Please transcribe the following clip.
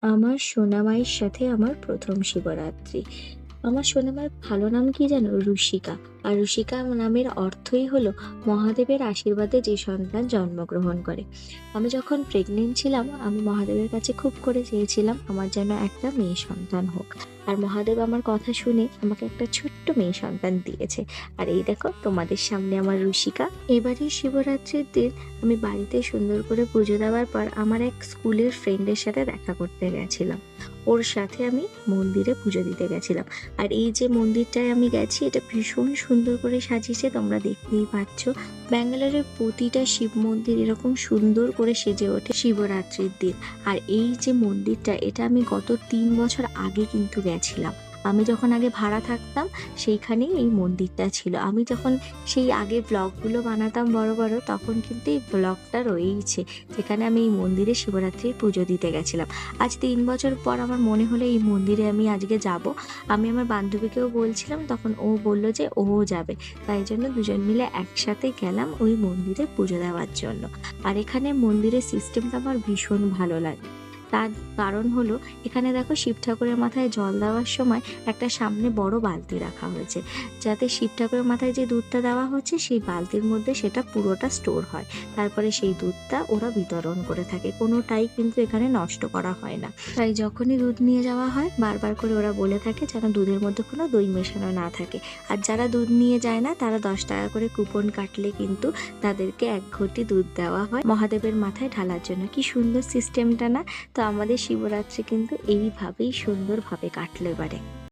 আমার সোনামায়ের সাথে আমার ১ম শিবরাত্রি। আমার সোনামার ভালো নাম কি জানো? রুশিকা। আর রুশিকা নামের অর্থই হলো মহাদেবের আশীর্বাদে যে সন্তান জন্মগ্রহণ করে। আমি যখন প্রেগনেন্ট ছিলাম, আমি মহাদেবের কাছে খুব করে চেয়েছিলাম আমার যেন একটা মেয়ে সন্তান হোক। আর মহাদেব আমার কথা শুনে আমাকে একটা ছোট্ট মেয়ে সন্তান দিয়েছে। আর এই দেখো তোমাদের সামনে আমার রুশিকা। এবারে শিবরাত্রির দিন আমি বাড়িতে সুন্দর করে পুজো দেওয়ার পর আমার এক স্কুলের ফ্রেন্ডের সাথে দেখা করতে গেছিলাম। ওর সাথে আমি মন্দিরে পুজো দিতে গেছিলাম। আর এই যে মন্দিরটায় আমি গেছি, এটা ভীষণ সুন্দর করে সাজিয়েছে, তোমরা দেখতেই পাচ্ছ। ব্যাঙ্গালোরের প্রতিটা শিব মন্দির এরকম সুন্দর করে সেজে ওঠে শিবরাত্রির দিন। আর এই যে মন্দিরটা, এটা আমি গত ৩ বছর আগে কিন্তু গেছিলাম। আমি যখন আগে ভাড়া থাকতাম, সেইখানেই এই মন্দিরটা ছিল। আমি যখন সেই আগে ব্লগগুলো বানাতাম বড় বড়, তখন কিন্তু এই ব্লগটা রয়েইছে, যেখানে আমি এই মন্দিরে শিবরাত্রির পুজো দিতে গেছিলাম। আজ ৩ বছর পর আমার মনে হলো এই মন্দিরে আমি আজকে যাব। আমি আমার বান্ধবীকেও বলছিলাম, তখন ও বলল যে ওও যাবে। তাই জন্য দুজন মিলে একসাথে গেলাম ওই মন্দিরে পুজো দেওয়ার জন্য। আর এখানে মন্দিরের সিস্টেমটা আমার ভীষণ ভালো লাগে। তার কারণ হলো, এখানে দেখো শিব ঠাকুরের মাথায় জল দেওয়ার সময় একটা সামনে বড় বালতি রাখা হয়েছে, যাতে শিব ঠাকুরের মাথায় যে দুধটা দেওয়া হচ্ছে সেই বালতির মধ্যে সেটা পুরোটা স্টোর হয়। তারপরে সেই দুধটা ওরা বিতরণ করে থাকে, কোনোটাই কিন্তু এখানে নষ্ট করা হয় না। তাই যখনই দুধ নিয়ে যাওয়া হয়, বারবার করে ওরা বলে থাকে যেন দুধের মধ্যে কোনো দই মেশানো না থাকে। আর যারা দুধ নিয়ে যায় না, তারা 10 টাকা করে কুপন কাটলে কিন্তু তাদেরকে 1 ঘটি দুধ দেওয়া হয় মহাদেবের মাথায় ঢালার জন্য। কি সুন্দর সিস্টেমটা না? তো আমাদের শিবরাত্রি কিন্তু এইভাবেই সুন্দরভাবে কাটলো এবারে।